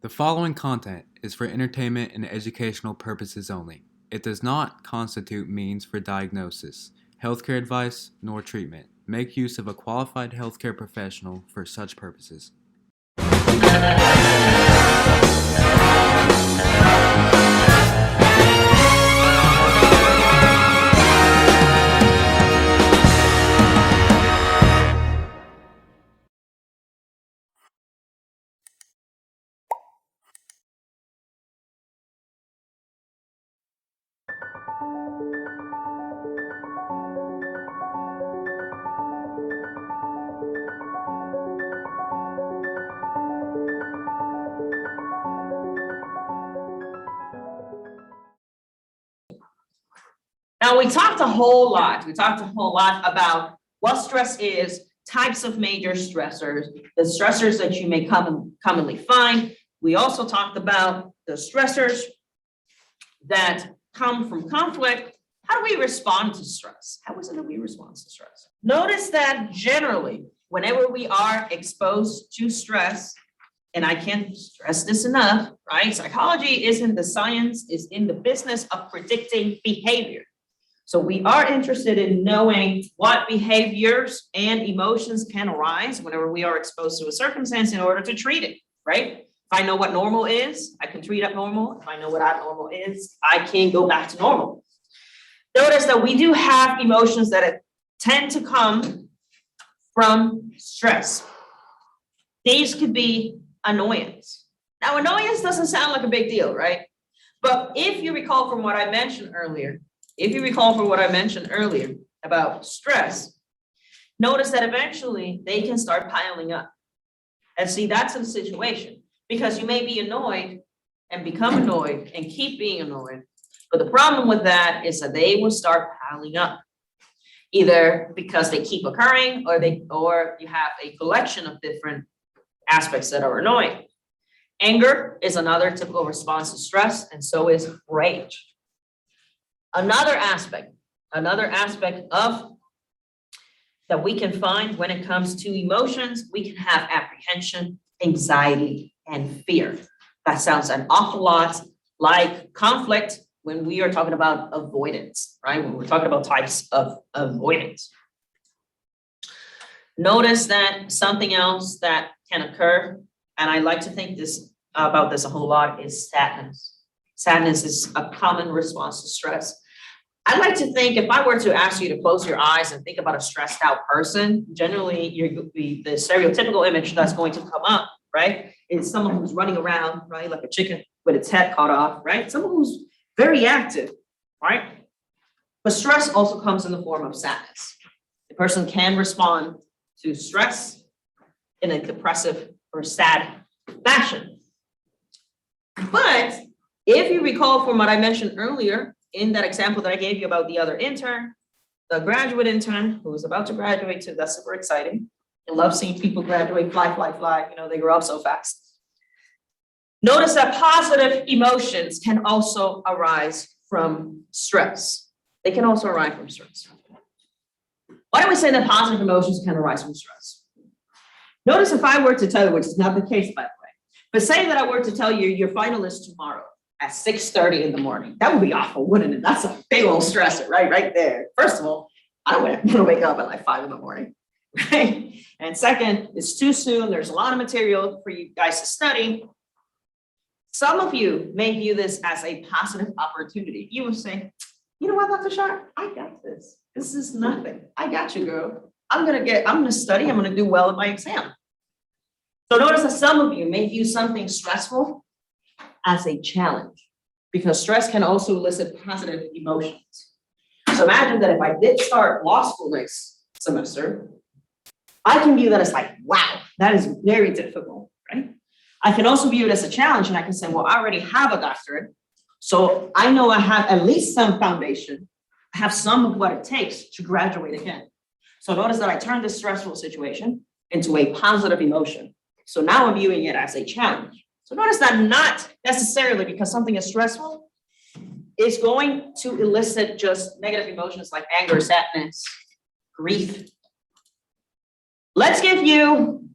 The following content is for entertainment and educational purposes only. It does not constitute means for diagnosis, healthcare advice, nor treatment. Make use of a qualified healthcare professional for such purposes. Now, we talked a whole lot. About what stress is, types of major stressors, the stressors that you may commonly find. We also talked about the stressors that come from conflict. How do we respond to stress? How is it that we respond to stress? Notice that generally, whenever we are exposed to stress, and I can't stress this enough, right? Psychology isn't the science, it's in the business of predicting behavior. So we are interested in knowing what behaviors and emotions can arise whenever we are exposed to a circumstance in order to treat it, right? If I know what normal is, I can treat abnormal. If I know what abnormal is, I can go back to normal. Notice that we do have emotions that tend to come from stress. These could be annoyance. Now, annoyance doesn't sound like a big deal, right? But if you recall from what I mentioned earlier, about stress, notice that eventually they can start piling up. And see, that's a situation because you may be annoyed and become annoyed and keep being annoyed. But the problem with that is that they will start piling up, either because they keep occurring or you have a collection of different aspects that are annoying. Anger is another typical response to stress, and so is rage. Another aspect of that we can find when it comes to emotions, we can have apprehension, anxiety, and fear. That sounds an awful lot like conflict when we are talking about avoidance, right? When we're talking about types of avoidance. Notice that something else that can occur, and I like to think about this a whole lot, is sadness. Sadness is a common response to stress. I'd like to think if I were to ask you to close your eyes and think about a stressed out person, generally the stereotypical image that's going to come up, right, is someone who's running around, right, like a chicken with its head cut off, right? Someone who's very active, right? But stress also comes in the form of sadness. The person can respond to stress in a depressive or sad fashion. But if you recall from what I mentioned earlier, in that example that I gave you about the other intern, the graduate intern who is about to graduate too, that's super exciting. I love seeing people graduate, fly, they grow up so fast. Notice that positive emotions can also arise from stress. They can also arise from stress. Why do we say that positive emotions can arise from stress? Notice if I were to tell you, which is not the case by the way, but say that I were to tell you your final is tomorrow at 6:30 in the morning. That would be awful, wouldn't it? That's a big old stressor, right there. First of all, I don't want to wake up at like 5 in the morning, right? And second, it's too soon. There's a lot of material for you guys to study. Some of you may view this as a positive opportunity. You will say, you know what, Dr. Sharp, I got this. This is nothing. I got you, girl. I'm going to study. I'm going to do well in my exam. So notice that some of you may view something stressful as a challenge, because stress can also elicit positive emotions. So imagine that if I did start law school next semester, I can view that as like, wow, that is very difficult, right? I can also view it as a challenge, and I can say, well, I already have a doctorate, so I know I have at least some foundation. I have some of what it takes to graduate again. So notice that I turned this stressful situation into a positive emotion. So now I'm viewing it as a challenge. So notice that not necessarily because something is stressful is going to elicit just negative emotions like anger, sadness, grief. Let's give you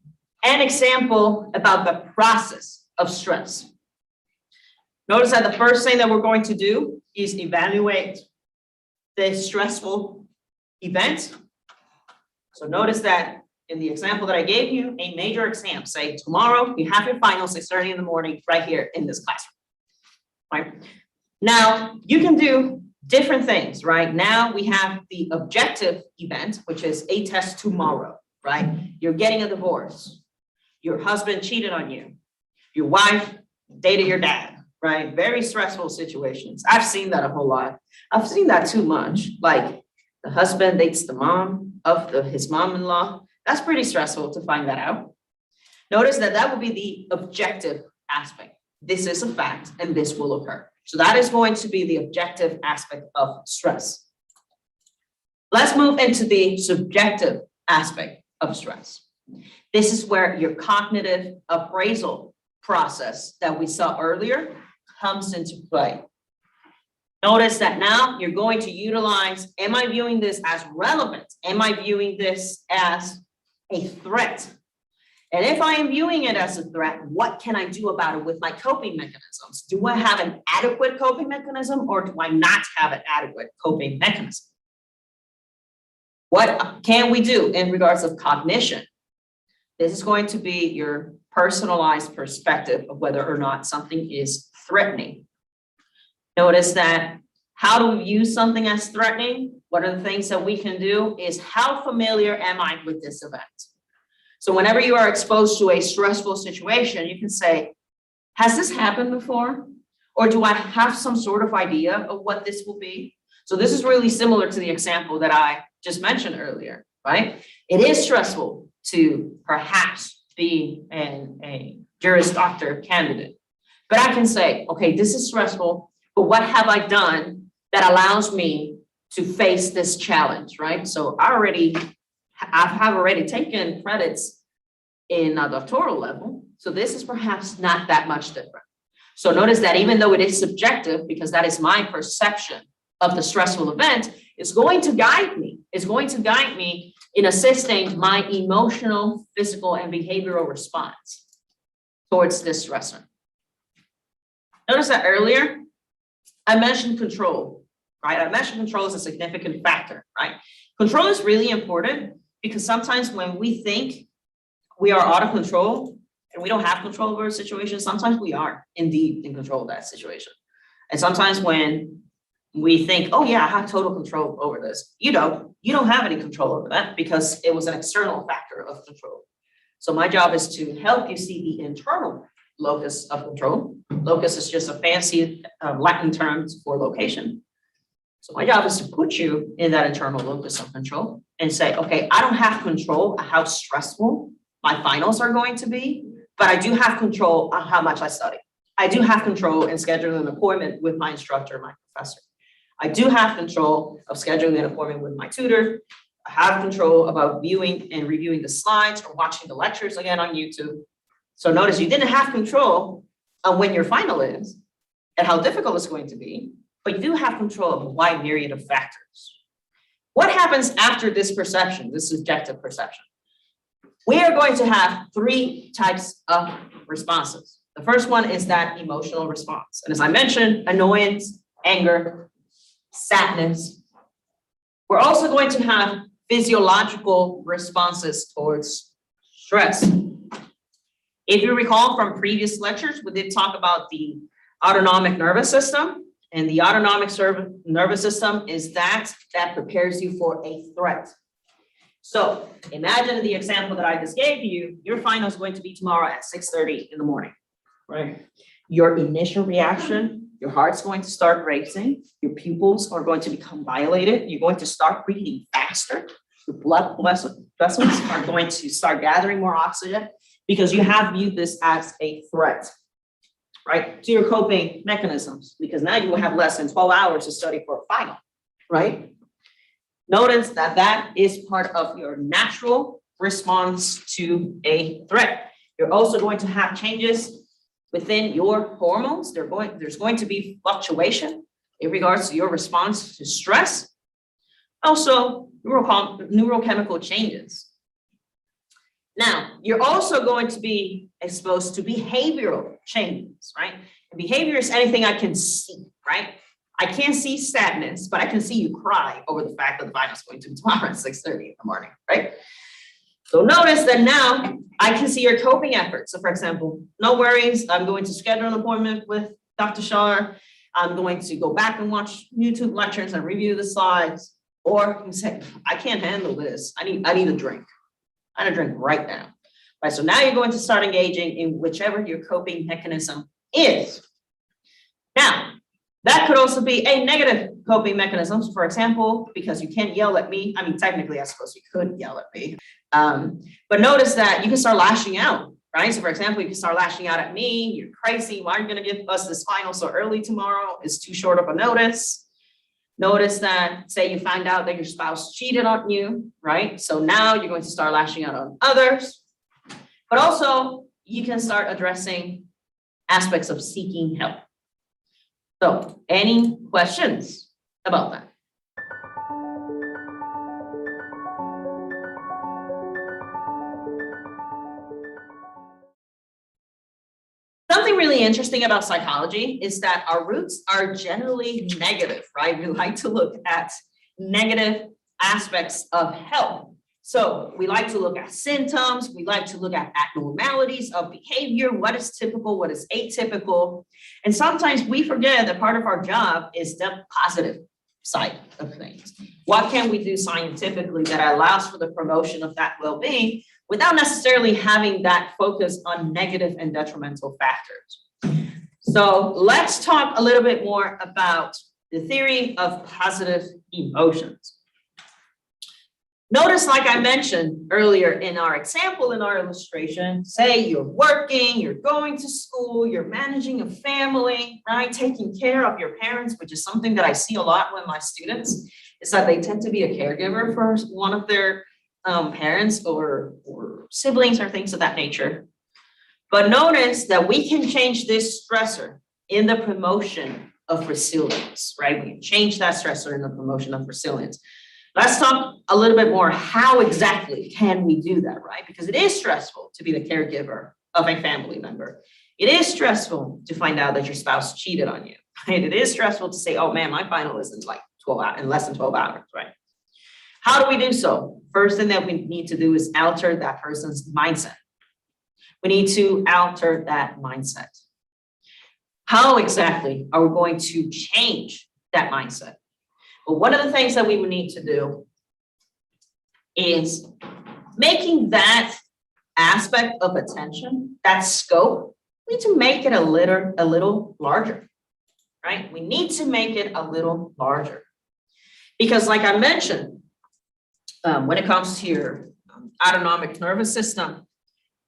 an example about the process of stress. Notice that the first thing that we're going to do is evaluate the stressful event. So notice that in the example that I gave you, a major exam, say tomorrow, you have your final 6:30 in the morning right here in this classroom, right? Now, you can do different things, right? Now we have the objective event, which is a test tomorrow, right? You're getting a divorce. Your husband cheated on you. Your wife dated your dad, right? Very stressful situations. I've seen that a whole lot. I've seen that too much. Like the husband dates the mom of his mom-in-law. That's pretty stressful to find that out. Notice that that will be the objective aspect. This is a fact and this will occur. So that is going to be the objective aspect of stress. Let's move into the subjective aspect of stress. This is where your cognitive appraisal process that we saw earlier comes into play. Notice that now you're going to utilize, am I viewing this as relevant? Am I viewing this as a threat? And if I am viewing it as a threat, what can I do about it with my coping mechanisms? Do I have an adequate coping mechanism or do I not have an adequate coping mechanism? What can we do in regards of cognition? This is going to be your personalized perspective of whether or not something is threatening. Notice that how do we view something as threatening? One of the things that we can do is how familiar am I with this event? So whenever you are exposed to a stressful situation, you can say, has this happened before? Or do I have some sort of idea of what this will be? So this is really similar to the example that I just mentioned earlier, right? It is stressful to perhaps be a Juris Doctor candidate. But I can say, okay, this is stressful, but what have I done that allows me to face this challenge, right? So I have already taken credits in a doctoral level. So this is perhaps not that much different. So notice that even though it is subjective, because that is my perception of the stressful event, it's going to guide me. It's going to guide me in assisting my emotional, physical, and behavioral response towards this stressor. Notice that earlier, I mentioned control, right? I mentioned control is a significant factor, right? Control is really important because sometimes when we think we are out of control and we don't have control over a situation, sometimes we are indeed in control of that situation. And sometimes when we think, oh yeah, I have total control over this, you don't have any control over that because it was an external factor of control. So my job is to help you see the internal locus of control. Locus is just a fancy Latin term for location. So my job is to put you in that internal locus of control and say, okay, I don't have control of how stressful my finals are going to be, but I do have control on how much I study. I do have control in scheduling an appointment with my instructor, my professor. I do have control of scheduling an appointment with my tutor. I have control about viewing and reviewing the slides or watching the lectures again on YouTube. So notice you didn't have control on when your final is and how difficult it's going to be, but you do have control of a wide myriad of factors. What happens after this perception, this subjective perception? We are going to have three types of responses. The first one is that emotional response. And as I mentioned, annoyance, anger, sadness. We're also going to have physiological responses towards stress. If you recall from previous lectures, we did talk about the autonomic nervous system. And the autonomic nervous system is that prepares you for a threat. So imagine the example that I just gave you, your final is going to be tomorrow at 6:30 in the morning, right? Your initial reaction, your heart's going to start racing, your pupils are going to become dilated, you're going to start breathing faster, your blood vessels are going to start gathering more oxygen because you have viewed this as a threat, right? To your coping mechanisms, because now you will have less than 12 hours to study for a final, right? Notice that that is part of your natural response to a threat. You're also going to have changes within your hormones. There's going to be fluctuation in regards to your response to stress. Also, neurochemical changes. Now, you're also going to be exposed to behavioral changes, right? And behavior is anything I can see, right? I can't see sadness, but I can see you cry over the fact that the final's going to be tomorrow at 6:30 in the morning, right? So notice that now I can see your coping efforts. So for example, no worries, I'm going to schedule an appointment with Dr. Shar. I'm going to go back and watch YouTube lectures and review the slides. Or you say, I can't handle this. I need a drink. I need a drink right now. Right. So now you're going to start engaging in whichever your coping mechanism is. Now, that could also be a negative coping mechanism. So for example, because you can't yell at me. I mean, technically, I suppose you could yell at me. But notice that you can start lashing out, right? So for example, you can start lashing out at me. You're crazy. Why are you going to give us this final so early tomorrow? It's too short of a notice. Notice that, say you find out that your spouse cheated on you, right? So now you're going to start lashing out on others. But also, you can start addressing aspects of seeking help. So, any questions about that? Something really interesting about psychology is that our roots are generally negative, right? We like to look at negative aspects of health. So we like to look at symptoms, we like to look at abnormalities of behavior, what is typical, what is atypical. And sometimes we forget that part of our job is the positive side of things. What can we do scientifically that allows for the promotion of that well-being without necessarily having that focus on negative and detrimental factors? So let's talk a little bit more about the theory of positive emotions. Notice, like I mentioned earlier in our example, in our illustration, say you're working, you're going to school, you're managing a family, right? Taking care of your parents, which is something that I see a lot with my students, is that they tend to be a caregiver for one of their parents or siblings or things of that nature. But notice that we can change this stressor in the promotion of resilience, right? We can change that stressor in the promotion of resilience. Let's talk a little bit more. How exactly can we do that, right? Because it is stressful to be the caregiver of a family member. It is stressful to find out that your spouse cheated on you, right? It is stressful to say, oh man, my final is in like 12 hours, in less than 12 hours, right? How do we do so? First thing that we need to do is alter that person's mindset. We need to alter that mindset. How exactly are we going to change that mindset? But one of the things that we would need to do is making that aspect of attention, that scope, we need to make it a little larger, right? We need to make it a little larger. Because like I mentioned, when it comes to your autonomic nervous system,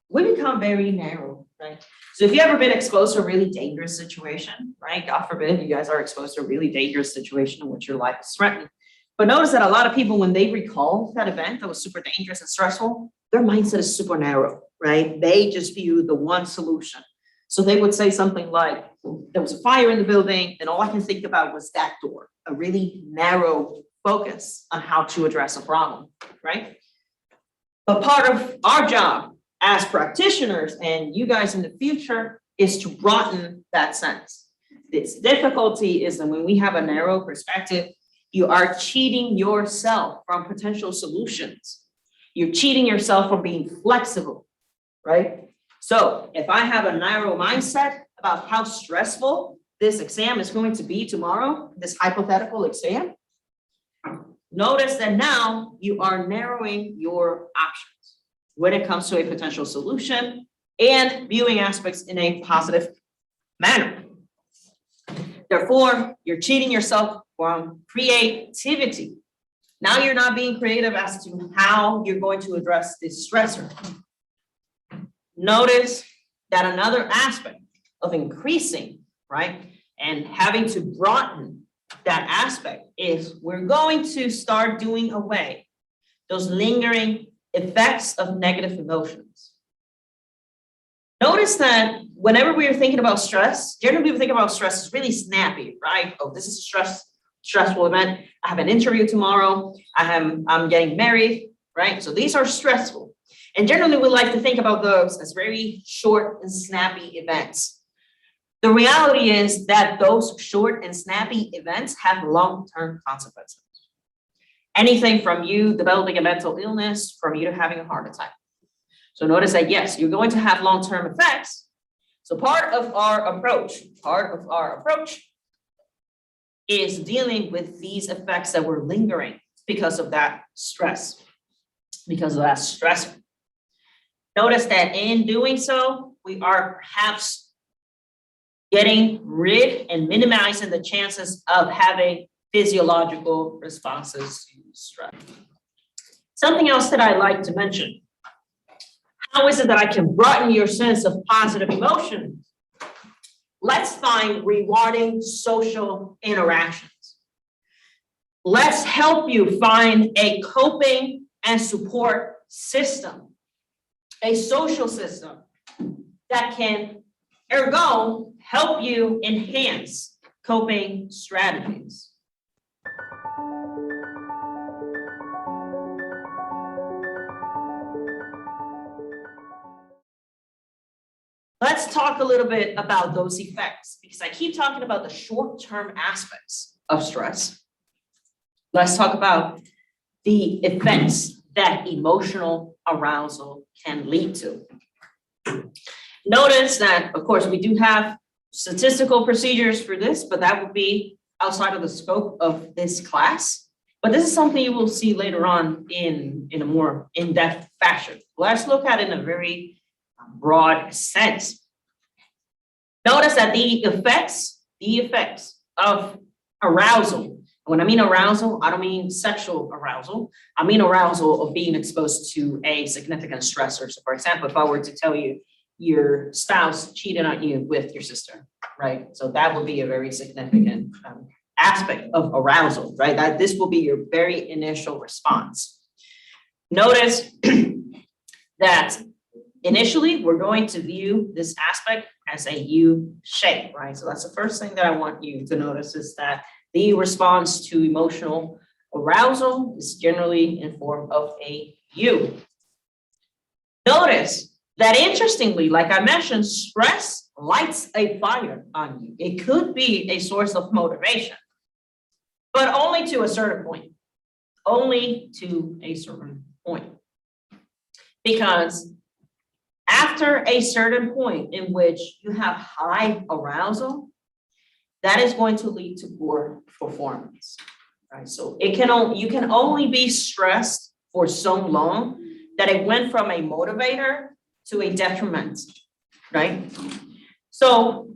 we become very narrow, right? So if you've ever been exposed to a really dangerous situation, right? God forbid you guys are exposed to a really dangerous situation in which your life is threatened. But notice that a lot of people, when they recall that event that was super dangerous and stressful, their mindset is super narrow, right? They just view the one solution. So they would say something like, there was a fire in the building, and all I can think about was that door, a really narrow focus on how to address a problem, right? But part of our job as practitioners and you guys in the future is to broaden that sense. This difficulty is that when we have a narrow perspective, you are cheating yourself from potential solutions. You're cheating yourself from being flexible, right? So if I have a narrow mindset about how stressful this exam is going to be tomorrow, this hypothetical exam, notice that now you are narrowing your options when it comes to a potential solution and viewing aspects in a positive manner. Therefore, you're cheating yourself from creativity. Now you're not being creative as to how you're going to address this stressor. Notice that another aspect of increasing, right, and having to broaden that aspect is we're going to start doing away those lingering effects of negative emotions. Notice that whenever we are thinking about stress, generally we think about stress as really snappy, right? Oh, this is a stressful event. I have an interview tomorrow. I'm getting married, right? So these are stressful. And generally, we like to think about those as very short and snappy events. The reality is that those short and snappy events have long-term consequences. Anything from you developing a mental illness, from you to having a heart attack. So notice that, yes, you're going to have long-term effects. So part of our approach is dealing with these effects that were lingering because of that stress, Notice that in doing so, we are perhaps getting rid and minimizing the chances of having physiological responses to stress. Something else that I like to mention. How is it that I can broaden your sense of positive emotion? Let's find rewarding social interactions. Let's help you find a coping and support system, a social system that can, ergo, help you enhance coping strategies. Let's talk a little bit about those effects, because I keep talking about the short-term aspects of stress. Let's talk about the effects that emotional arousal can lead to. Notice that, of course, we do have statistical procedures for this, but that would be outside of the scope of this class. But this is something you will see later on in a more in-depth fashion. Let's look at it in a very broad sense. Notice that the effects of arousal. When I mean arousal, I don't mean sexual arousal. I mean arousal of being exposed to a significant stressor. So for example, if I were to tell you your spouse cheated on you with your sister, right? So that would be a very significant aspect of arousal, right? That this will be your very initial response. Notice that initially, we're going to view this aspect as a U shape, right? So that's the first thing that I want you to notice, is that the response to emotional arousal is generally in form of a U. Notice that, interestingly, like I mentioned, stress lights a fire on you. It could be a source of motivation, but only to a certain point. Only to a certain point. Because after a certain point in which you have high arousal, that is going to lead to poor performance, right? So you can only be stressed for so long that it went from a motivator to a detriment, right? So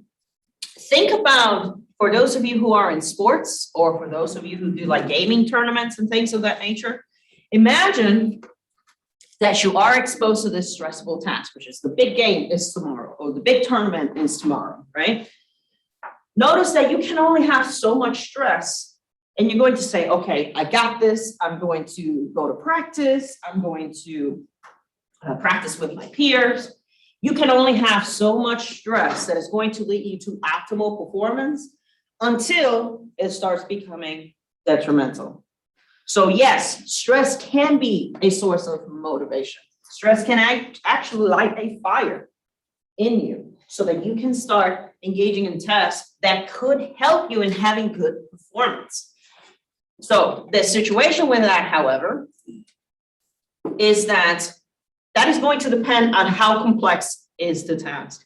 think about, for those of you who are in sports, or for those of you who do like gaming tournaments and things of that nature, imagine that you are exposed to this stressful task, which is the big game is tomorrow, or the big tournament is tomorrow, right? Notice that you can only have so much stress, and you're going to say, okay, I got this. I'm going to go to practice. I'm going to practice with my peers. You can only have so much stress that is going to lead you to optimal performance until it starts becoming detrimental. So yes, stress can be a source of motivation. Stress can actually light a fire in you so that you can start engaging in tasks that could help you in having good performance. So the situation with that, however, is that is going to depend on how complex is the task.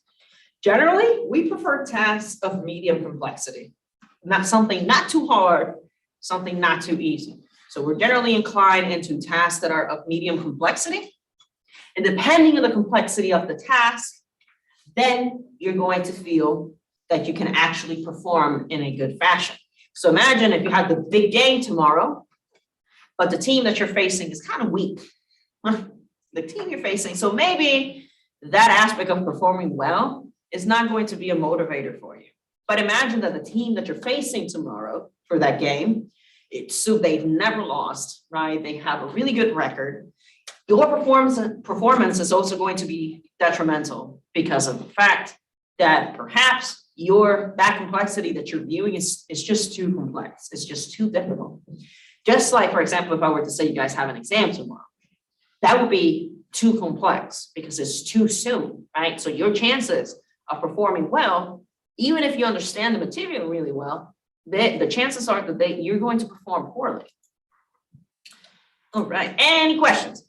Generally, we prefer tasks of medium complexity, not something not too hard, something not too easy. So we're generally inclined into tasks that are of medium complexity. And depending on the complexity of the task, then you're going to feel that you can actually perform in a good fashion. So imagine if you have the big game tomorrow, but the team that you're facing is kind of weak. The team you're facing. So maybe that aspect of performing well is not going to be a motivator for you. But imagine that the team that you're facing tomorrow for that game, so they've never lost, right? They have a really good record. Your performance is also going to be detrimental because of the fact that perhaps that complexity that you're viewing is just too complex. It's just too difficult. Just like, for example, if I were to say you guys have an exam tomorrow, that would be too complex because it's too soon, right? So your chances of performing well, even if you understand the material really well, the chances are that you're going to perform poorly. All right, any questions?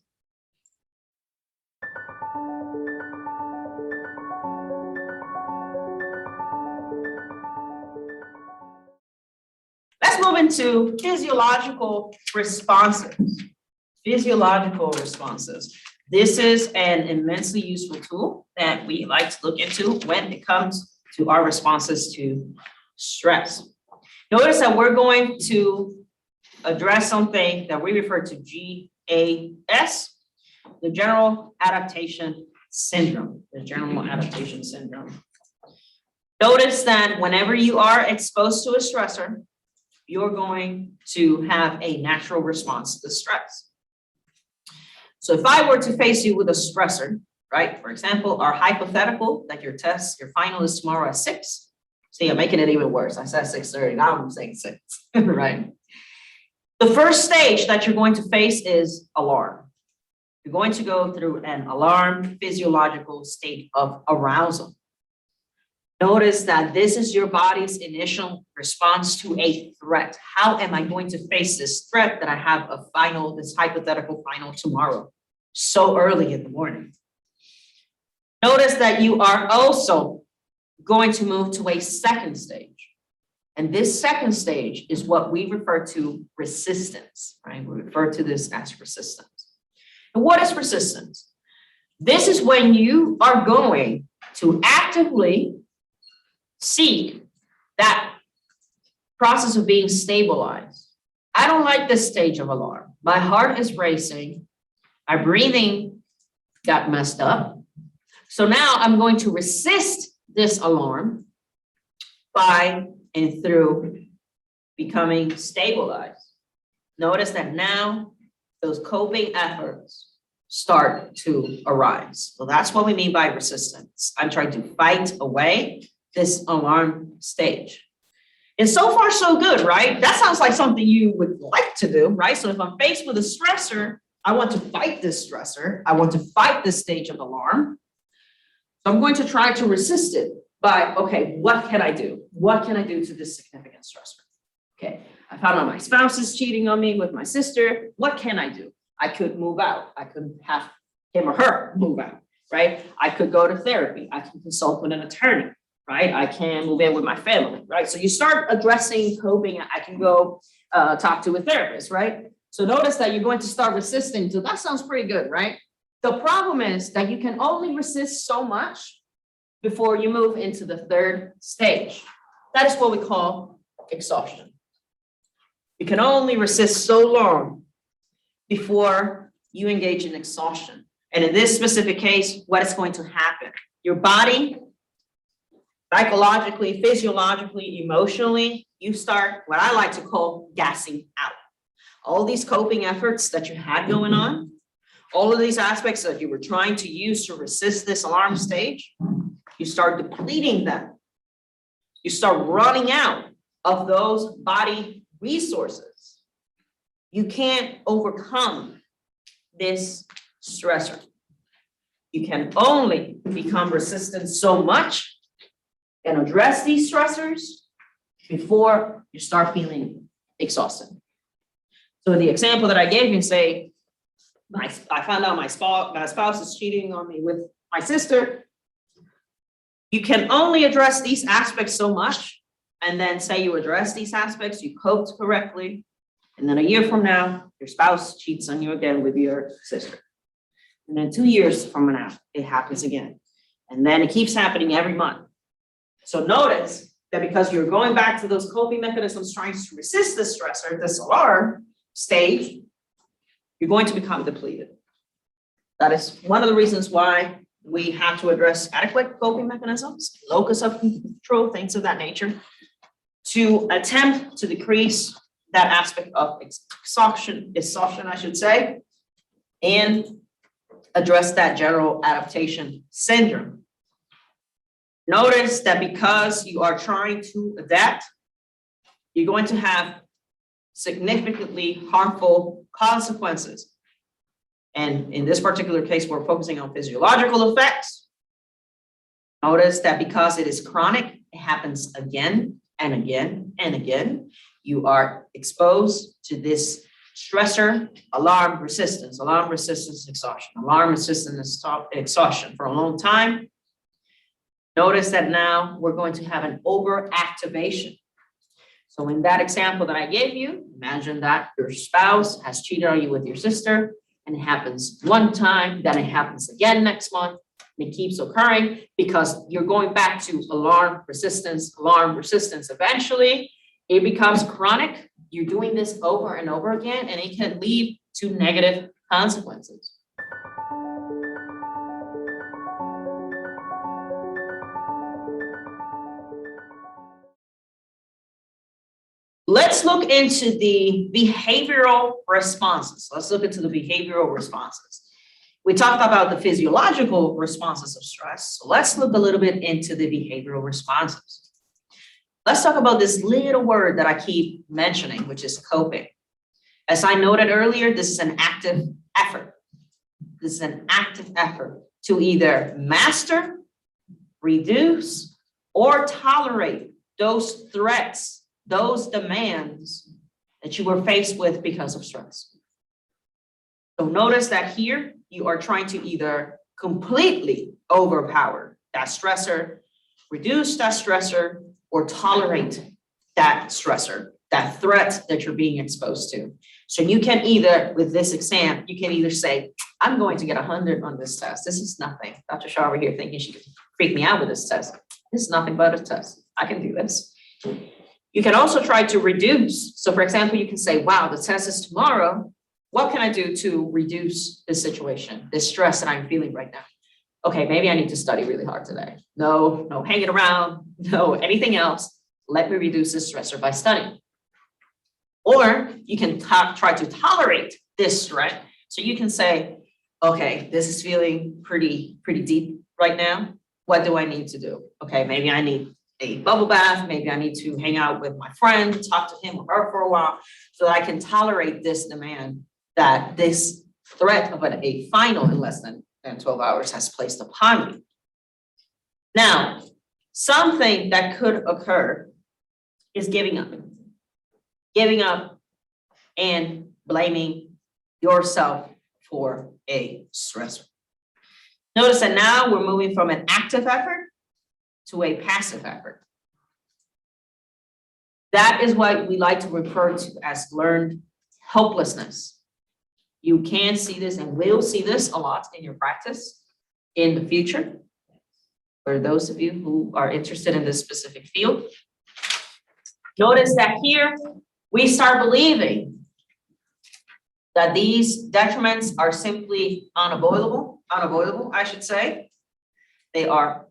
Let's move into physiological responses. Physiological responses. This is an immensely useful tool that we like to look into when it comes to our responses to stress. Notice that we're going to address something that we refer to GAS, the General Adaptation Syndrome. The General Adaptation Syndrome. Notice that whenever you are exposed to a stressor, you're going to have a natural response to stress. So if I were to face you with a stressor, right? For example, our hypothetical that your final is tomorrow at 6. See, I'm making it even worse. I said 6:30, now I'm saying 6, right? The first stage that you're going to face is alarm. You're going to go through an alarm physiological state of arousal. Notice that this is your body's initial response to a threat. How am I going to face this threat that I have this hypothetical final tomorrow, so early in the morning? Notice that you are also going to move to a second stage. And this second stage is what we refer to resistance, right? We refer to this as resistance. And what is resistance? This is when you are going to actively seek that process of being stabilized. I don't like this stage of alarm. My heart is racing. My breathing got messed up. So now I'm going to resist this alarm by and through becoming stabilized. Notice that now those coping efforts start to arise. So that's what we mean by resistance. I'm trying to fight away this alarm stage. And so far, so good, right? That sounds like something you would like to do, right? So if I'm faced with a stressor, I want to fight this stressor. I want to fight this stage of alarm. So I'm going to try to resist it by, okay, what can I do? What can I do to this significant stressor? Okay, I found out my spouse is cheating on me with my sister. What can I do? I could move out. I could have him or her move out, right? I could go to therapy. I can consult with an attorney. Right? I can move in with my family, right? So you start addressing coping. I can go talk to a therapist, right? So notice that you're going to start resisting. So that sounds pretty good, right? The problem is that you can only resist so much before you move into the third stage. That is what we call exhaustion. You can only resist so long before you engage in exhaustion. And in this specific case, what is going to happen? Your body, psychologically, physiologically, emotionally, you start what I like to call gassing out. All these coping efforts that you had going on, all of these aspects that you were trying to use to resist this alarm stage, you start depleting them. You start running out of those body resources. You can't overcome this stressor. You can only become resistant so much and address these stressors before you start feeling exhausted. So the example that I gave you, say, I found out my spouse is cheating on me with my sister. You can only address these aspects so much, and then say you address these aspects, you coped correctly, and then a year from now, your spouse cheats on you again with your sister. And then 2 years from now, it happens again. And then it keeps happening every month. So notice that because you're going back to those coping mechanisms trying to resist this stressor, this alarm stage, you're going to become depleted. That is one of the reasons why we have to address adequate coping mechanisms, locus of control, things of that nature, to attempt to decrease that aspect of exhaustion, I should say, and address that general adaptation syndrome. Notice that because you are trying to adapt, you're going to have significantly harmful consequences And in this particular case, we're focusing on physiological effects. Notice that because it is chronic, it happens again and again and again. You are exposed to this stressor, alarm resistance, exhaustion, alarm resistance, exhaustion for a long time. Notice that now we're going to have an overactivation. So in that example that I gave you, imagine that your spouse has cheated on you with your sister, and it happens one time, then it happens again next month, and it keeps occurring because you're going back to alarm resistance. Eventually, it becomes chronic. You're doing this over and over again, and it can lead to negative consequences. Let's look into the behavioral responses. We talked about the physiological responses of stress. So let's look a little bit into the behavioral responses. Let's talk about this little word that I keep mentioning, which is coping. As I noted earlier, this is an active effort. This is an active effort to either master, reduce, or tolerate those threats, those demands that you were faced with because of stress. So notice that here you are trying to either completely overpower that stressor, reduce that stressor, or tolerate that stressor, that threat that you're being exposed to. So you can either, with this exam, you can either say, I'm going to get 100 on this test. This is nothing. Dr. Shaw over here thinking she could freak me out with this test. This is nothing but a test. I can do this. You can also try to reduce. So for example, you can say, wow, the test is tomorrow. What can I do to reduce this situation, this stress that I'm feeling right now? Okay, maybe I need to study really hard today. No hanging around, no anything else. Let me reduce this stressor by studying. Or you can try to tolerate this threat. So you can say, okay, this is feeling pretty deep right now. What do I need to do? Okay, maybe I need a bubble bath. Maybe I need to hang out with my friend, talk to him or her for a while so that I can tolerate this demand that this threat of a final in less than 12 hours has placed upon me. Now, something that could occur is giving up. Giving up and blaming yourself for a stressor. Notice that now we're moving from an active effort to a passive effort. That is what we like to refer to as learned helplessness. You can see this and will see this a lot in your practice in the future. For those of you who are interested in this specific field, notice that here we start believing that these detriments are simply unavoidable, I should say. They are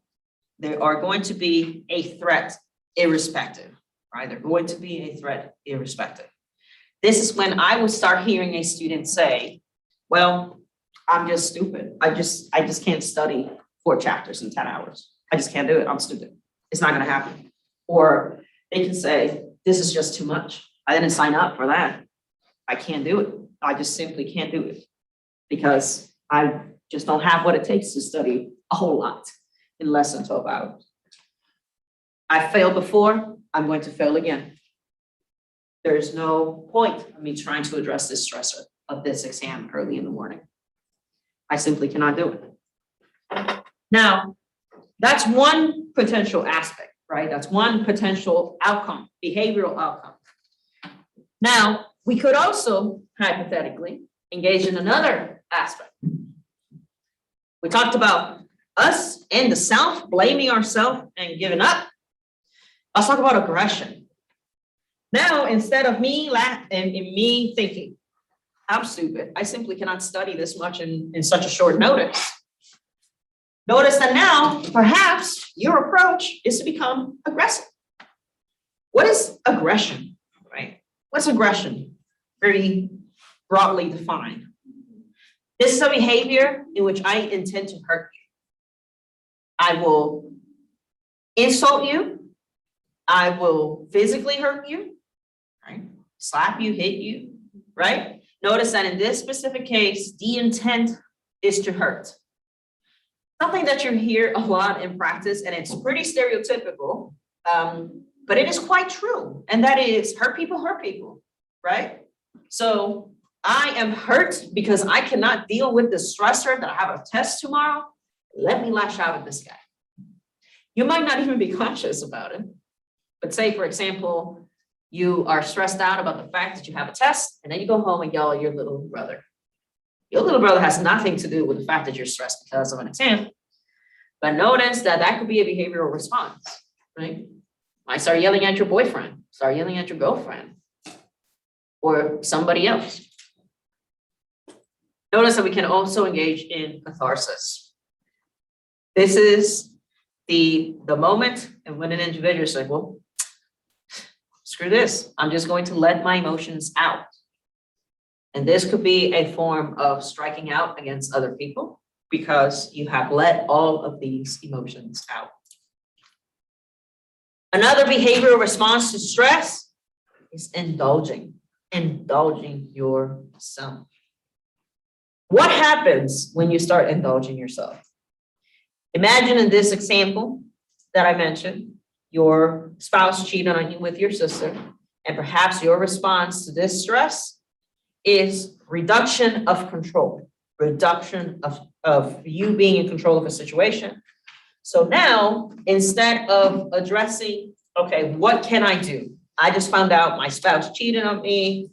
going to be a threat irrespective, right? They're going to be a threat irrespective. This is when I would start hearing a student say, well, I'm just stupid. I just can't study 4 chapters in 10 hours. I just can't do it. I'm stupid. It's not going to happen. Or they can say, this is just too much. I didn't sign up for that. I can't do it. I just simply can't do it because I just don't have what it takes to study a whole lot in less than 12 hours. I failed before. I'm going to fail again. There's no point in me trying to address this stressor of this exam early in the morning. I simply cannot do it. Now, that's one potential aspect, right? That's one potential outcome, behavioral outcome. Now, we could also hypothetically engage in another aspect. We talked about us and the self, blaming ourselves and giving up. Let's talk about aggression. Now, instead of me thinking, I'm stupid, I simply cannot study this much in such a short notice. Notice that now, perhaps your approach is to become aggressive. What is aggression, right? What's aggression? Very broadly defined. This is a behavior in which I intend to hurt you. I will insult you. I will physically hurt you, right? Slap you, hit you, right? Notice that in this specific case, the intent is to hurt. Something that you hear a lot in practice, and it's pretty stereotypical, but it is quite true. And that is hurt people, right? So I am hurt because I cannot deal with the stressor that I have a test tomorrow. Let me lash out at this guy. You might not even be conscious about it. But say, for example, you are stressed out about the fact that you have a test, and then you go home and yell at your little brother. Your little brother has nothing to do with the fact that you're stressed because of an exam. But notice that that could be a behavioral response, right? I start yelling at your boyfriend, start yelling at your girlfriend, or somebody else. Notice that we can also engage in catharsis. This is the moment and when an individual is like, well, screw this, I'm just going to let my emotions out. And this could be a form of striking out against other people because you have let all of these emotions out. Another behavioral response to stress is indulging yourself. What happens when you start indulging yourself? Imagine in this example that I mentioned, your spouse cheated on you with your sister, and perhaps your response to this stress is reduction of control, reduction of you being in control of a situation. So now, instead of addressing, okay, what can I do? I just found out my spouse cheated on me.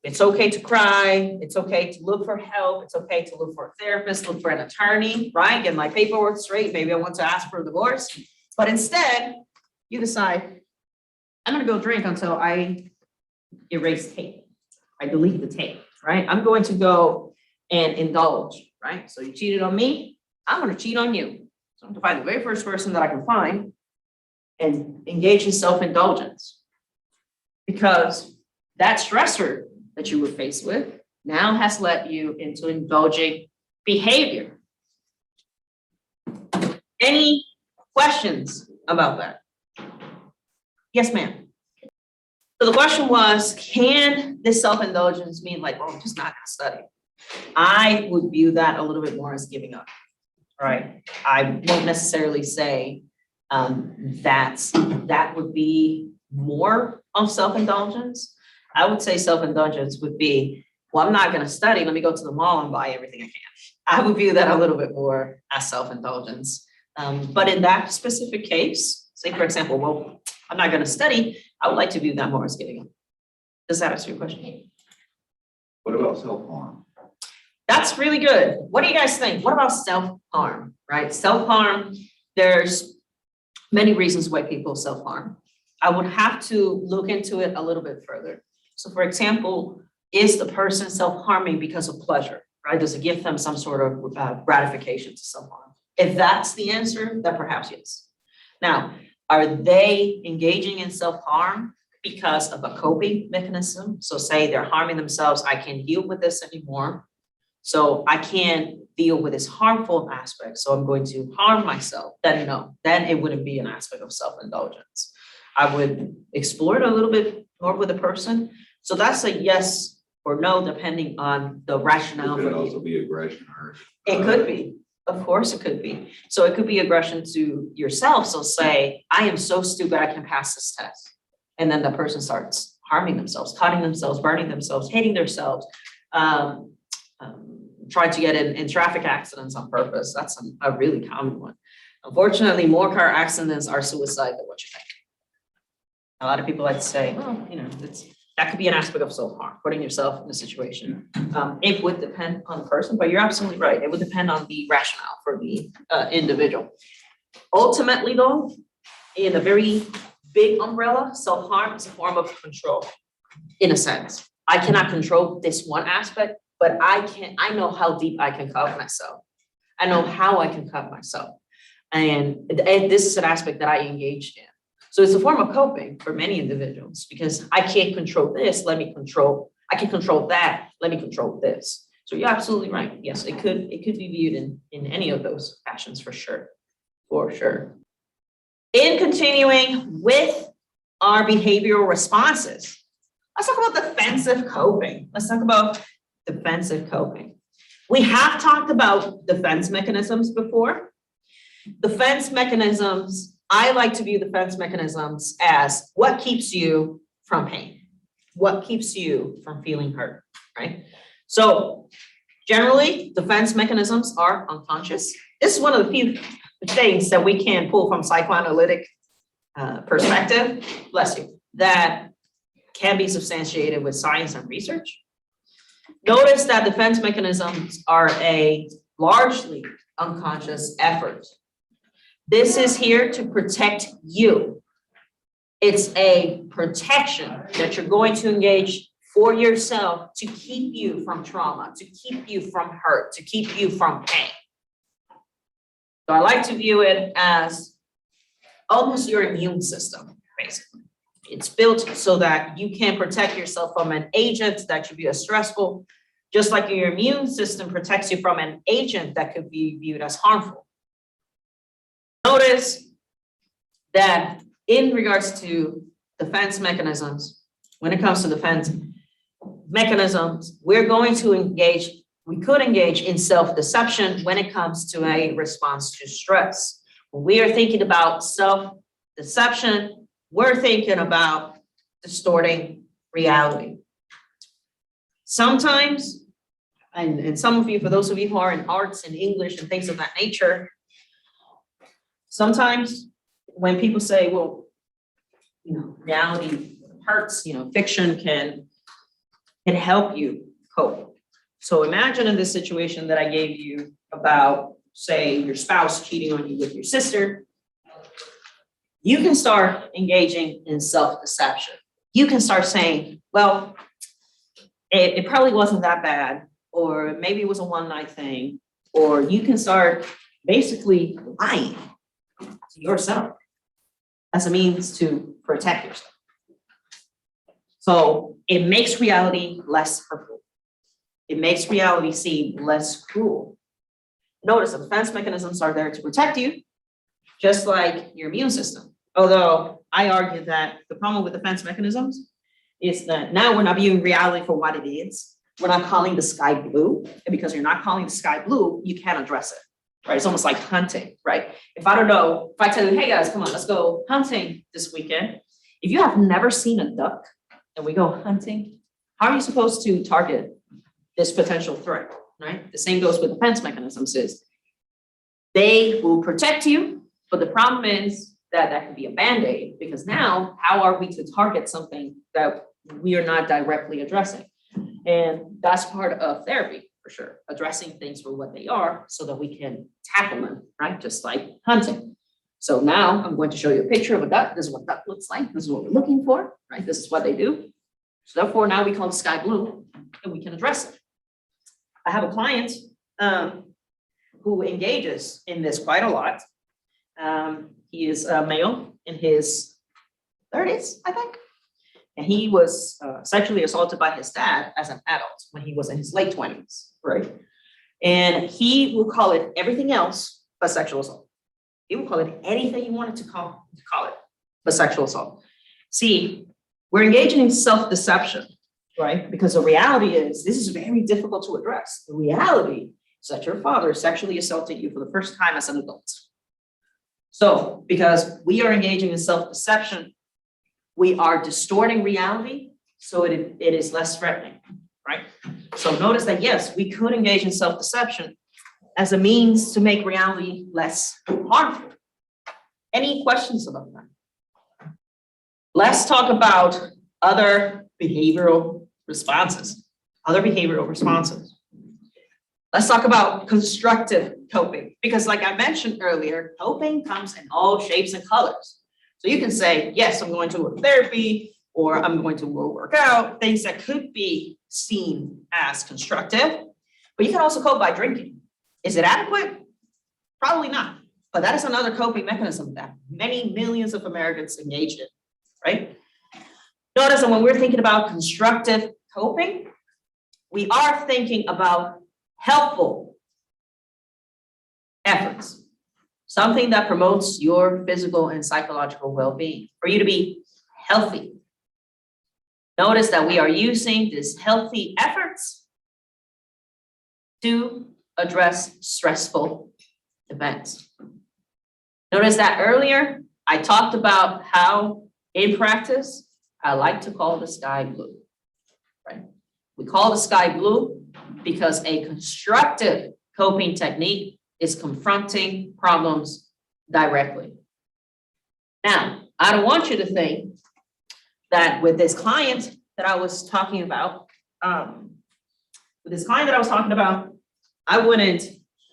It's okay to cry. It's okay to look for help. It's okay to look for a therapist, look for an attorney, right? Get my paperwork straight. Maybe I want to ask for a divorce. But instead, you decide, I'm going to go drink until I erase tape. I delete the tape, right? I'm going to go and indulge, right? So you cheated on me. I'm going to cheat on you. So I'm going to find the very first person that I can find and engage in self-indulgence. Because that stressor that you were faced with now has led you into indulging behavior. Any questions about that? Yes, ma'am. So the question was, can this self-indulgence mean like, well, I'm just not going to study? I would view that a little bit more as giving up, right? I won't necessarily say that would be more of self-indulgence. I would say self-indulgence would be, well, I'm not going to study. Let me go to the mall and buy everything I can. I would view that a little bit more as self-indulgence. But in that specific case, say, for example, well, I'm not going to study. I would like to view that more as giving up. Does that answer your question? What about self-harm? That's really good. What do you guys think? What about self-harm, right? Self-harm, there's many reasons why people self-harm. I would have to look into it a little bit further. So for example, is the person self-harming because of pleasure, right? Does it give them some sort of gratification to self-harm? If that's the answer, then perhaps yes. Now, are they engaging in self-harm because of a coping mechanism? So say they're harming themselves, I can't deal with this anymore. So I can't deal with this harmful aspect, so I'm going to harm myself. Then no, then it wouldn't be an aspect of self-indulgence. I would explore it a little bit more with a person. So that's a yes or no, depending on the rationale. Could it also be aggression or? It could be. Of course it could be. So it could be aggression to yourself. So say, I am so stupid, I can pass this test. And then the person starts harming themselves, cutting themselves, burning themselves, hating themselves, trying to get in traffic accidents on purpose. That's a really common one. Unfortunately, more car accidents are suicide than what you think. A lot of people like to say, oh, that could be an aspect of self-harm, putting yourself in a situation. It would depend on the person, but you're absolutely right. It would depend on the rationale for the individual. Ultimately, though, in a very big umbrella, self-harm is a form of control, in a sense. I cannot control this one aspect, but I know how deep I can cut myself. I know how I can cut myself. And this is an aspect that I engaged in. So it's a form of coping for many individuals because I can't control this, I can control that, let me control this. So you're absolutely right. Yes, it could be viewed in any of those fashions for sure. In continuing with our behavioral responses, Let's talk about defensive coping. Let's talk about defensive coping. We have talked about defense mechanisms before. Defense mechanisms, I like to view defense mechanisms as what keeps you from pain, what keeps you from feeling hurt, right? So generally, defense mechanisms are unconscious. This is one of the few things that we can pull from psychoanalytic perspective, bless you, that can be substantiated with science and research. Notice that defense mechanisms are a largely unconscious effort. This is here to protect you. It's a protection that you're going to engage for yourself to keep you from trauma, to keep you from hurt, to keep you from pain. So I like to view it as almost your immune system, basically. It's built so that you can protect yourself from an agent that could be as stressful, just like your immune system protects you from an agent that could be viewed as harmful. Notice that in regards to defense mechanisms, when it comes to defense mechanisms, we're going to engage, we could engage in self-deception when it comes to a response to stress. When we are thinking about self-deception, we're thinking about distorting reality. Sometimes, and some of you, for those of you who are in arts and English and things of that nature, sometimes when people say, well, reality hurts, fiction can help you cope. So imagine in this situation that I gave you about, say, your spouse cheating on you with your sister. You can start engaging in self-deception. You can start saying, well, it probably wasn't that bad, or maybe it was a one-night thing, or you can start basically lying to yourself as a means to protect yourself. So it makes reality less hurtful. It makes reality seem less cruel. Notice the defense mechanisms are there to protect you, just like your immune system. Although I argue that the problem with defense mechanisms is that now we're not viewing reality for what it is. We're not calling the sky blue. And because you're not calling the sky blue, you can't address it, right? It's almost like hunting, right? If I don't know, if I tell you, hey guys, come on, let's go hunting this weekend. If you have never seen a duck and we go hunting, how are you supposed to target this potential threat, right? The same goes with defense mechanisms is they will protect you, but the problem is that can be a Band-Aid, because now how are we to target something that we are not directly addressing? And that's part of therapy, for sure, addressing things for what they are so that we can tackle them, right? Just like hunting. So now I'm going to show you a picture of a duck. This is what duck looks like. This is what we're looking for, right? This is what they do. So therefore, now we call the sky blue and we can address it. I have a client who engages in this quite a lot. He is a male in his 30s, I think. And he was sexually assaulted by his dad as an adult when he was in his late 20s, right? And he will call it everything else but sexual assault. He will call it anything you wanted to call it, but sexual assault. See, we're engaging in self-deception, right? Because the reality is, this is very difficult to address. The reality is that your father sexually assaulted you for the first time as an adult. So, because we are engaging in self-deception, we are distorting reality so it is less threatening, right? So notice that, yes, we could engage in self-deception as a means to make reality less harmful. Any questions about that? Let's talk about other behavioral responses. Let's talk about constructive coping, because like I mentioned earlier, coping comes in all shapes and colors. So you can say, yes, I'm going to a therapy, or I'm going to work out, things that could be seen as constructive, but you can also cope by drinking. Is it adequate? Probably not, but that is another coping mechanism that many millions of Americans engage in, right? Notice that when we're thinking about constructive coping, we are thinking about helpful efforts, something that promotes your physical and psychological well-being, for you to be healthy. Notice that we are using these healthy efforts to address stressful events. Notice that earlier, I talked about how in practice, I like to call the sky blue, right? We call the sky blue because a constructive coping technique is confronting problems directly. Now, I don't want you to think that with this client that I was talking about, I wouldn't,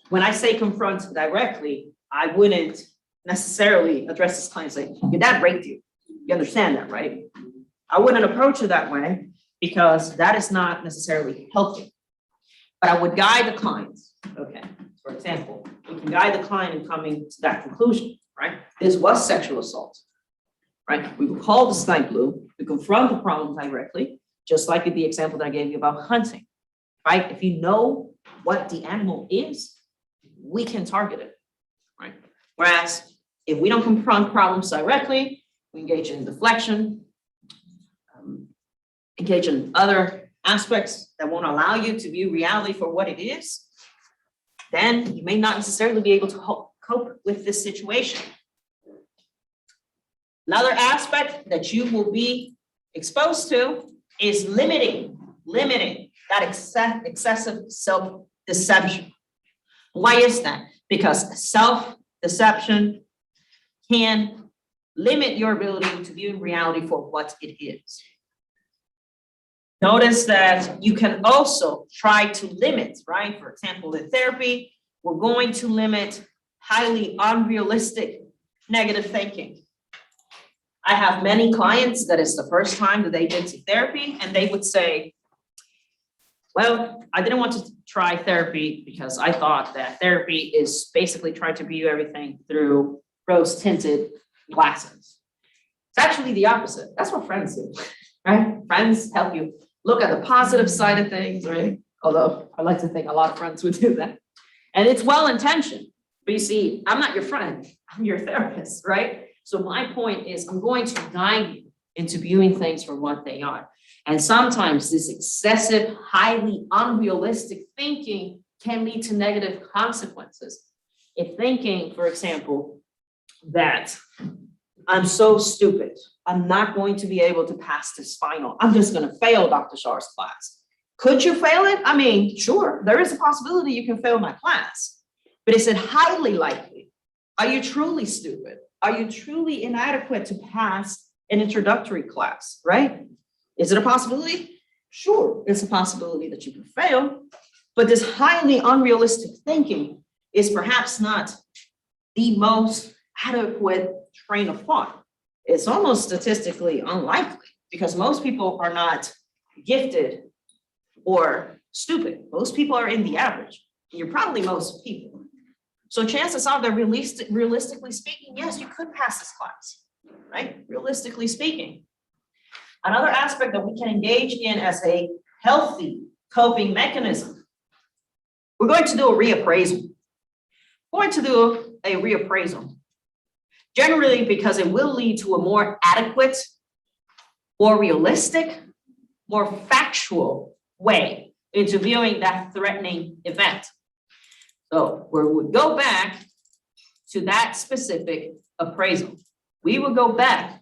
when I say confront directly, I wouldn't necessarily address this client and say, your dad raped you. You understand that, right? I wouldn't approach it that way because that is not necessarily healthy. But I would guide the client. Okay, for example, we can guide the client in coming to that conclusion, right? This was sexual assault, right? We will call the sky blue. We confront the problem directly, just like in the example that I gave you about hunting, right? If you know what the animal is, we can target it, right? Whereas if we don't confront problems directly, we engage in deflection, engage in other aspects that won't allow you to view reality for what it is, then you may not necessarily be able to cope with this situation. Another aspect that you will be exposed to is limiting that excessive self-deception. Why is that? Because self-deception can limit your ability to view reality for what it is. Notice that you can also try to limit, right? For example, in therapy, we're going to limit highly unrealistic negative thinking. I have many clients that is the first time that they did therapy, and they would say, well, I didn't want to try therapy because I thought that therapy is basically trying to view everything through rose-tinted glasses. It's actually the opposite. That's what friends do, right? Friends help you look at the positive side of things, right? Although I like to think a lot of friends would do that. And it's well-intentioned, but you see, I'm not your friend, I'm your therapist, right? So my point is I'm going to guide you into viewing things for what they are. And sometimes this excessive, highly unrealistic thinking can lead to negative consequences. If thinking, for example, that I'm so stupid, I'm not going to be able to pass this final. I'm just going to fail Dr. Shar's class. Could you fail it? I mean, sure, there is a possibility you can fail my class, but is it highly likely? Are you truly stupid? Are you truly inadequate to pass an introductory class, right? Is it a possibility? Sure, it's a possibility that you can fail, but this highly unrealistic thinking is perhaps not the most adequate train of thought. It's almost statistically unlikely because most people are not gifted or stupid. Most people are in the average. You're probably most people. So chances are that realistically speaking, yes, you could pass this class, right? Realistically speaking. Another aspect that we can engage in as a healthy coping mechanism, we're going to do a reappraisal. We're going to do a reappraisal. Generally because it will lead to a more adequate, more realistic, more factual way into viewing that threatening event. So we would go back to that specific appraisal. We would go back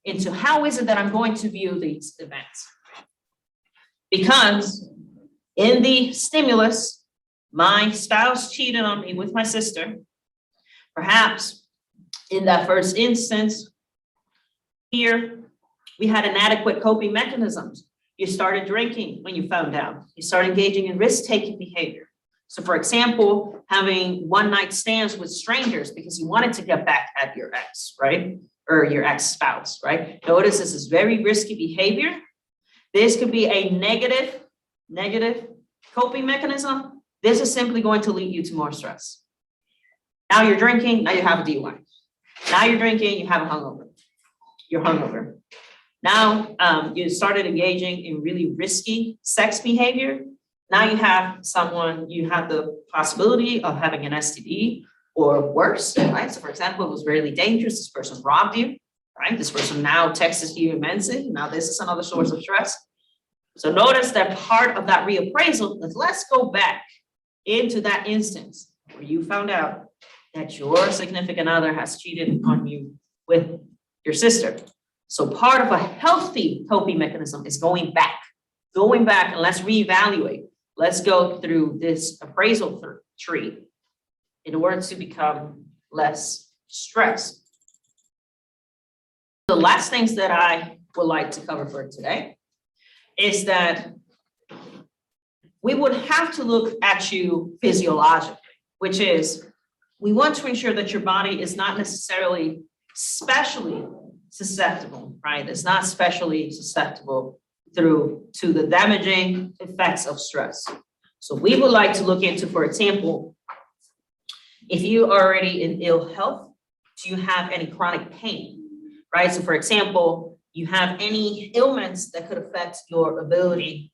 into how is it that I'm going to view these events? Because in the stimulus, my spouse cheated on me with my sister. Perhaps in that first instance, here, we had inadequate coping mechanisms. You started drinking when you found out. You started engaging in risk-taking behavior. So for example, having one-night stands with strangers because you wanted to get back at your ex, right? Or your ex-spouse, right? Notice this is very risky behavior. This could be a negative coping mechanism. This is simply going to lead you to more stress. Now you're drinking, now you have a DUI. Now you're drinking, you have a hangover. You're hungover. Now you started engaging in really risky sex behavior. Now you have the possibility of having an STD or worse, right? So for example, it was really dangerous. This person robbed you, right? This person now texts you immensely. Now this is another source of stress. So notice that part of that reappraisal, let's go back into that instance where you found out that your significant other has cheated on you with your sister. So part of a healthy coping mechanism is going back, and let's reevaluate. Let's go through this appraisal tree in order to become less stressed. The last things that I would like to cover for today is that we would have to look at you physiologically, which is we want to ensure that your body is not necessarily specially susceptible, right? It's not specially susceptible to the damaging effects of stress. So we would like to look into, for example, if you are already in ill health, do you have any chronic pain, right? So for example, you have any ailments that could affect your ability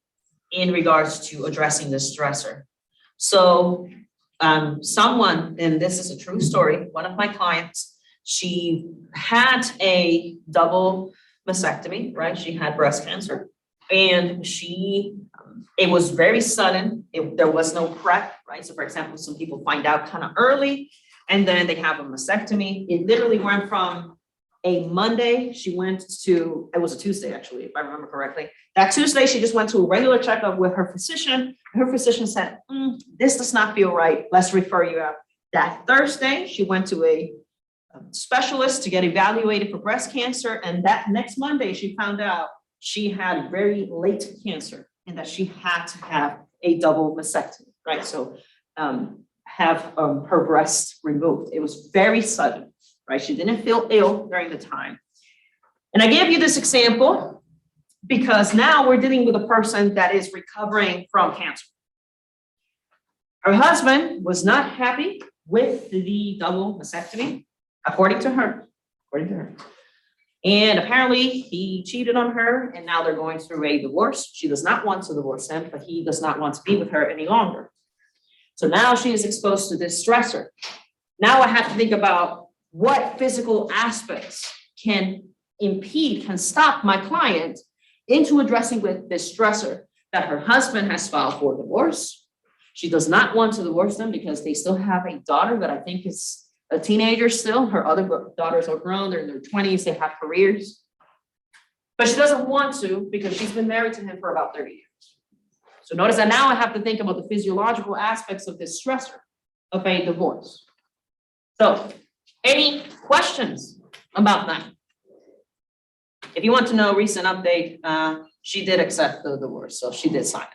in regards to addressing the stressor. So someone, and this is a true story, one of my clients, she had a double mastectomy, right? She had breast cancer, and it was very sudden. There was no prep, right? So for example, some people find out kind of early, and then they have a mastectomy. It literally went from a Monday, she went to, it was a Tuesday actually, if I remember correctly. That Tuesday, she just went to a regular checkup with her physician. Her physician said, this does not feel right. Let's refer you out. That Thursday, she went to a specialist to get evaluated for breast cancer. And that next Monday, she found out she had very late cancer and that she had to have a double mastectomy, right? So have her breast removed. It was very sudden, right? She didn't feel ill during the time. And I gave you this example because now we're dealing with a person that is recovering from cancer. Her husband was not happy with the double mastectomy, according to her. And apparently he cheated on her, and now they're going through a divorce. She does not want to divorce him, but he does not want to be with her any longer. So now she is exposed to this stressor. Now I have to think about what physical aspects can stop my client into addressing with this stressor that her husband has filed for divorce. She does not want to divorce them because they still have a daughter that I think is a teenager still. Her other daughters are grown, they're in their 20s, they have careers. But she doesn't want to because she's been married to him for about 30 years. So notice that now I have to think about the physiological aspects of this stressor of a divorce. So any questions about that? If you want to know a recent update, she did accept the divorce, so she did sign it.